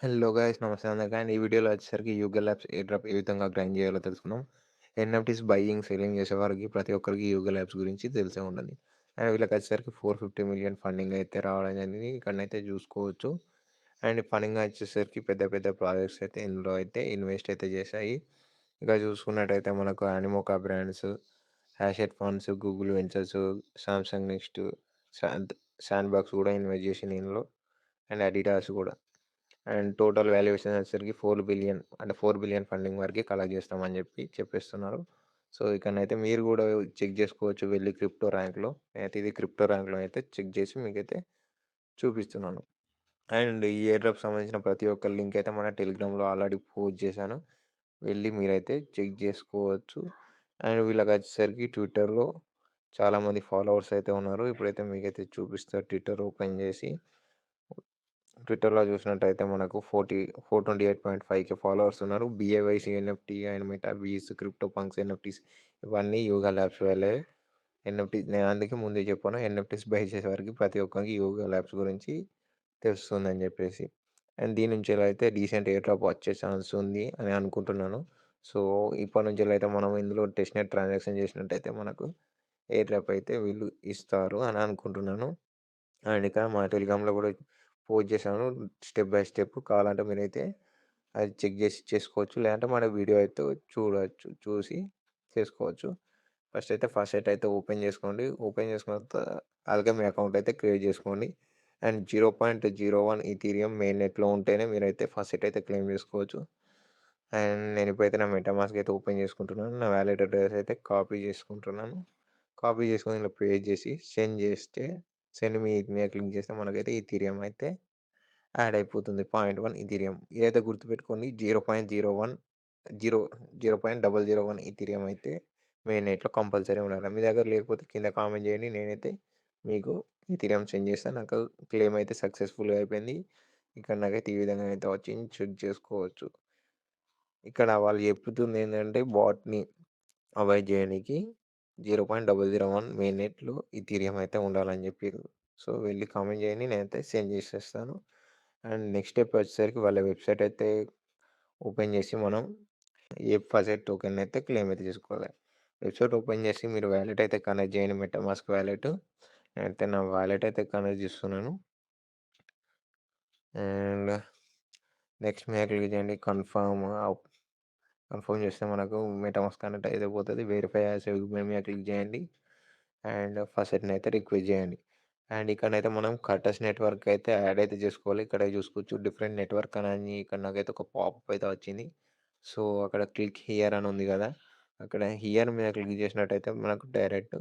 Hello guys నమస్తే అందరికీ. And ఈ వీడియోలో వచ్చేసరికి యూగల్ యాప్స్ ఎయిర్ డ్రాప్ ఏ విధంగా గ్రైండ్ చేయాలో తెలుసుకుందాం. ఎన్ఎఫ్టీస్ బయింగ్, సెల్లింగ్ చేసేవారికి ప్రతి ఒక్కరికి యూగల్ యాప్స్ గురించి తెలిసే ఉండాలి. అండ్ వీళ్ళకి వచ్చేసరికి 450 మిలియన్ ఫండింగ్ అయితే రావడం జరిగింది. ఇక్కడనైతే చూసుకోవచ్చు. అండ్ ఫండింగ్ వచ్చేసరికి పెద్ద పెద్ద ప్రాజెక్ట్స్ అయితే ఇందులో అయితే ఇన్వెస్ట్ అయితే చేశాయి. ఇక చూసుకున్నట్టయితే మనకు Animoca Brands, Hashed Funds, Google Ventures, Samsung Next, Sandbox కూడా ఇన్వెస్ట్ చేసింది ఇందులో. అండ్ అడిడాస్ కూడా. అండ్ టోటల్ వాల్యుయేషన్ వచ్చేసరికి 4 బిలియన్ అంటే 4 బిలియన్ ఫండింగ్ వరకే కలెక్ట్ చేస్తామని చెప్పేస్తున్నారు. సో, ఇకనైతే మీరు గూడా చెక్ జేసుకోవచ్చు వెళ్లి క్రిప్టో ర్యాంక్‌లో. నేనైతే ఇది క్రిప్టో ర్యాంక్‌లో అయితే చెక్ జేసి మీకైతే చూపిస్తున్నాను. అండ్ ఈ ఎయిర్ డ్రాప్‌కి సంబంధించిన ప్రతి ఒక్క లింక్ అయితే మన టెలిగ్రామ్‌లో ఆల్రెడీ పోస్ట్ చేశాను. వెళ్లి మీరైతే చెక్ జేసుకోవచ్చు. అండ్ వీళ్ళకొచ్చేసరికి ట్విట్టర్‌లో చాలామంది ఫాలోవర్స్ అయితే ఉన్నారు. ఇప్పుడైతే మీకైతే చూపిస్తా ట్విట్టర్ ఓపెన్ జేసి. ట్విట్టర్‌లో చూసినట్టయితే మనకు 428.5K ఫాలోవర్స్ ఉన్నారు. బీఏవైసీ NFT and మెటాబీస్, crypto punks NFTs ఇవన్నీ యూగా ల్యాబ్స్ వాళ్ళే. ఎన్ఎఫ్టీ నేను అందుకే ముందే చెప్పాను. ఎన్ఎఫ్టీస్ బై చేసేవారికి ప్రతి ఒక్కరికి యూగా ల్యాబ్స్ గురించి తెలుస్తుందని చెప్పేసి. అండ్ దీని నుంచెల్లి అయితే డీసెంట్ ఎయిర్ డ్రాప్ వచ్చే ఛాన్స్ ఉంది అని అనుకుంటున్నాను. సో, ఇప్పటి నుంచెల్లి అయితే మనం ఇందులో టెస్ట్‌నెట్ ట్రాన్సాక్షన్ చేసినట్టయితే మనకు ఎయిర్ డ్రాప్ అయితే వీళ్ళు ఇస్తారు అని అనుకుంటున్నాను. అండ్ ఇక మా టెలిగ్రామ్‌లో కూడా పోస్ట్ చేశాను. స్టెప్ బై స్టెప్ కావాలంటే మీరైతే అది చెక్ చేసి చేసుకోవచ్చు. లేదంటే మన వీడియో అయితే చూడొచ్చు. చూసి చేసుకోవచ్చు. ఫస్ట్ అయితే ఓపెన్ చేసుకోండి. ఓపెన్ చేసుకున్న తర్వాత అలాగే మీ అకౌంట్ అయితే క్రియేట్ చేసుకోండి. అండ్ 0.01 ఈథీరియం మెయిన్ నెట్‌లో ఉంటేనే మీరైతే ఫస్ట్ అయితే క్లెయిమ్ చేసుకోవచ్చు. అండ్ నేను ఇప్పుడైతే నా మెటామాస్క్ అయితే ఓపెన్ చేసుకుంటున్నాను. నా వాలెట్ అడ్రెస్ అయితే కాపీ చేసుకుంటున్నాను. కాపీ చేసుకొని ఇలా పేస్ట్ చేసి సెండ్ చేస్తే సెండ్ మీ మీద క్లిక్ చేస్తే మనకైతే ఈథీరియం అయితే యాడ్ అయిపోతుంది. 0.1 ఈథీరియం. ఇదైతే గుర్తుపెట్టుకోండి 0.01 జీరో 0.001 ఈథీరియం అయితే మెయిన్‌నెట్‌లో కంపల్సరీ ఉండాలి. మీ దగ్గర లేకపోతే కింద కామెంట్ చేయండి. నేనైతే మీకు ఈథీరియం సెండ్ చేస్తాను. నాకు క్లెయిమ్ అయితే సక్సెస్‌ఫుల్‌గా అయిపోయింది. ఇక్కడ నాకైతే ఈ విధంగా అయితే వచ్చింది. చెక్ చేసుకోవచ్చు. ఇక్కడ వాళ్ళు చెప్తుందేంటంటే బాట్‌ని అవాయిడ్ జేయనీకి 0.001 మెయిన్‌నెట్‌లో ఈథీరియం అయితే ఉండాలని జెప్పిర్రు. సో, వెళ్లి కామెంట్ జేయండి. నేనైతే సెండ్ జేసేస్తాను. అండ్ నెక్స్ట్ స్టెప్ వచ్చేసరికి వాళ్ళ వెబ్‌సైట్ అయితే ఓపెన్ జేసి మనం ఈ ఫజెట్ టోకెన్ అయితే క్లెయిమ్ అయితే చేసుకోవాలి. వెబ్‌సైట్ ఓపెన్ జేసి మీరు వాలెట్ అయితే కనెక్ట్ జేయండి మెటామాస్క్ వాలెట్. నేనైతే నా వాలెట్ అయితే కనెక్ట్ జేస్తున్నాను. అండ్ నెక్స్ట్ మీద క్లిక్ జేయండి. కన్ఫర్మ్ చేస్తే మనకు మెటామాస్క్ కనెక్ట్ అయితే పోతది. వెరిఫై యాస్ సెగ్మెంట్ మీద క్లిక్ చేయండి. అండ్ ఫస్ట్‌ని అయితే రిక్వెస్ట్ చేయండి. అండ్ ఇక్కడనైతే మనం కర్టస్ నెట్వర్క్ అయితే యాడ్ అయితే చేసుకోవాలి. ఇక్కడ చూసుకోవచ్చు డిఫరెంట్ నెట్వర్క్ అని ఇక్కడ నాకైతే ఒక పాపప్ అయితే వచ్చింది. సో, అక్కడ క్లిక్ హియర్ అని ఉంది కదా! అక్కడ హియర్ మీద క్లిక్ చేసినట్టయితే మనకు డైరెక్ట్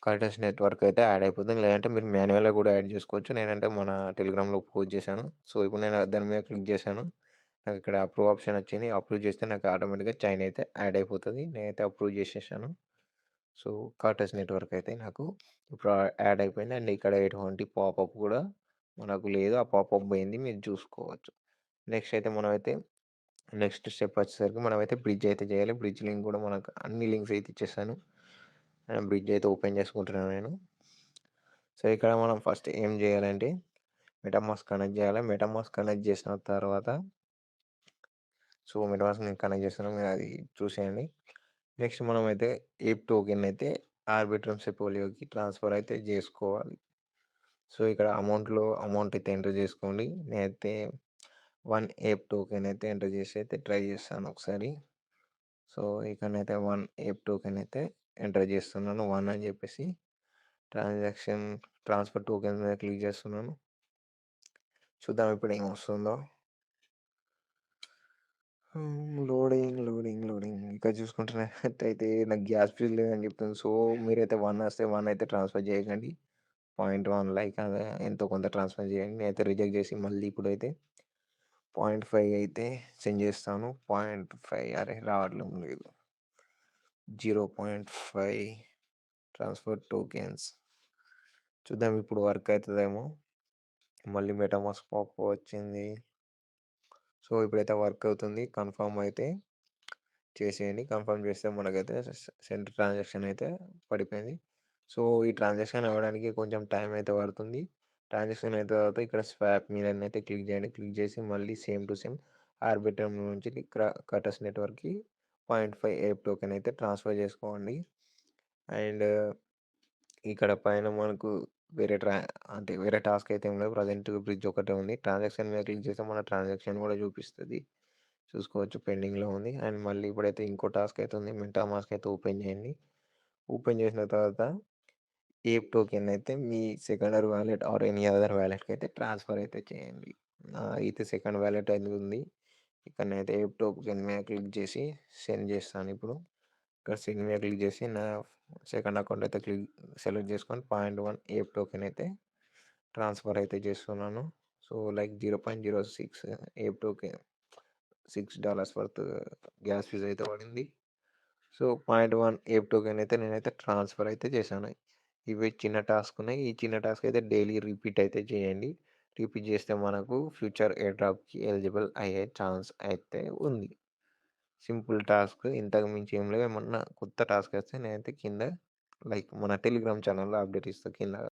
కర్టస్ నెట్వర్క్ అయితే యాడ్ అయిపోతుంది. లేదంటే మీరు మాన్యువల్‌గా కూడా యాడ్ చేసుకోవచ్చు. నేనంటే మన టెలిగ్రామ్‌లో పోస్ట్ చేశాను. సో, ఇప్పుడు నేను దాని మీద క్లిక్ చేశాను. నాకిక్కడ అప్రూవ్ ఆప్షన్ వచ్చింది. అప్రూవ్ చేస్తే నాకు ఆటోమేటిక్‌గా చైన్ అయితే యాడ్ అయిపోతది. నేనైతే అప్రూవ్ చేసేసాను. సో, కార్టెస్ నెట్వర్క్ అయితే నాకు ఇప్పుడు యాడ్ అయిపోయింది. అండ్ ఇక్కడ ఎటువంటి పాపప్ కూడా మనకు లేదు. ఆ పాపప్ పోయింది. మీరు చూసుకోవచ్చు. నెక్స్ట్ అయితే మనమైతే నెక్స్ట్ స్టెప్ వచ్చేసరికి మనమైతే బ్రిడ్జ్ అయితే చేయాలి. బ్రిడ్జ్ లింక్ కూడా మనకు అన్ని లింక్స్ అయితే ఇచ్చేసాను. బ్రిడ్జ్ అయితే ఓపెన్ చేసుకుంటున్నాను నేను. సో, ఇక్కడ మనం ఫస్ట్ ఏం చేయాలంటే మెటామాస్క్ కనెక్ట్ చేయాలి. మెటామాస్క్ కనెక్ట్ చేసిన తర్వాత సో, మెటామాస్క్ నేను కనెక్ట్ చేస్తాను. మీరు అది చూసేయండి. నెక్స్ట్ మనమైతే ఏప్ టోకెన్ అయితే ఆర్బిట్రమ్ సెపోలియోకి ట్రాన్స్‌ఫర్ అయితే జేసుకోవాలి. సో, ఇక్కడ అమౌంట్ అయితే ఎంటర్ జేసుకోండి. నేనైతే 1 ఏప్ టోకెన్ అయితే ఎంటర్ జేసి అయితే ట్రై జేస్తాను ఒకసారి. సో, ఇక్కడనైతే 1 ఏప్ టోకెన్ అయితే ఎంటర్ జేస్తున్నాను. 1 అని జెప్పేసి ట్రాన్సాక్షన్ ట్రాన్స్‌ఫర్ టోకెన్ మీద క్లిక్ జేస్తున్నాను. చూద్దాం ఇప్పుడు ఏమొస్తుందో. లోడింగ్. ఇక్కడ చూసుకుంటున్నట్టయితే నాకు గ్యాస్ ఫీల్ లేదని చెప్తుంది. సో, మీరైతే 1 వస్తే 1 అయితే ట్రాన్స్‌ఫర్ చేయకండి. 0.1 లైక్ అదే ఎంతో కొంత ట్రాన్స్‌ఫర్ చేయండి. నేనైతే రిజెక్ట్ చేసి మళ్ళీ ఇప్పుడైతే 0.5 అయితే సెండ్ చేస్తాను. 0.5 అరే! రావట్లేదు లేదు. 0.5 ట్రాన్స్‌ఫర్ టోకెన్స్. చూద్దాం ఇప్పుడు వర్క్ అయితదేమో. మళ్ళీ మెటామాస్క్ పాపప్ వచ్చింది. సో, ఇప్పుడైతే వర్క్ అవుతుంది. కన్ఫర్మ్ అయితే చేసేయండి. కన్ఫర్మ్ చేస్తే మనకైతే సెండ్ ట్రాన్సాక్షన్ అయితే పడిపోయింది. సో, ఈ ట్రాన్సాక్షన్ అవ్వడానికి కొంచెం టైం అయితే పడుతుంది. ట్రాన్సాక్షన్ అయిన తర్వాత ఇక్కడ స్వాప్ మీదనైతే క్లిక్ చేయండి. క్లిక్ చేసి మళ్ళీ సేమ్ టు సేమ్ ఆర్బిట్రమ్ నుంచి కటస్ నెట్వర్క్‌కి 0.5 ఏప్ టోకెన్ అయితే ట్రాన్స్‌ఫర్ చేసుకోండి. అండ్ ఇక్కడ పైన మనకు వేరే అంటే వేరే టాస్క్ అయితే ఏం లేదు. ప్రెజెంట్ బ్రిడ్జ్ ఒకటే ఉంది. ట్రాన్సాక్షన్ మీద క్లిక్ చేస్తే మన ట్రాన్సాక్షన్ కూడా చూపిస్తది. చూసుకోవచ్చు పెండింగ్‌లో ఉంది. అండ్ మళ్ళీ ఇప్పుడైతే ఇంకో టాస్క్ అయితే ఉంది. మెటామాస్క్ అయితే ఓపెన్ చేయండి. ఓపెన్ చేసిన తర్వాత ఏప్ టోకెన్ అయితే మీ secondary wallet or any other వాలెట్‌కి అయితే ట్రాన్స్‌ఫర్ అయితే చేయండి. అయితే సెకండ్ వాలెట్ అనేది ఉంది. ఇక్కడనైతే ఏప్ టోకెన్ మీద క్లిక్ చేసి సెండ్ చేస్తాను ఇప్పుడు. ఇక్కడ సెండ్ మీద క్లిక్ చేసి నా సెకండ్ అకౌంట్ అయితే సెలెక్ట్ చేసుకొని 0.1 ఏప్ టోకెన్ అయితే ట్రాన్స్‌ఫర్ అయితే చేస్తున్నాను. సో, లైక్ 0.06 ఏప్ టోకెన్ $6 వర్త్ గ్యాస్ ఫీజ్ అయితే పడింది. సో, 0.1 ఏప్ టోకెన్ అయితే నేనైతే ట్రాన్స్‌ఫర్ అయితే చేశాను. ఇవి చిన్న టాస్క్ ఉన్నాయి. ఈ చిన్న టాస్క్ అయితే డైలీ రిపీట్ అయితే చేయండి. రిపీట్ చేస్తే మనకు ఫ్యూచర్ ఎయిర్ డ్రాప్‌కి ఎలిజిబుల్ అయ్యే ఛాన్స్ అయితే ఉంది. సింపుల్ టాస్క్ ఇంతకు మించి ఏం లేవు. ఏమన్నా కొత్త టాస్క్ వస్తే నేనైతే కింద లైక్ మన టెలిగ్రామ్ ఛానెల్‌లో అప్డేట్ ఇస్తా కింద.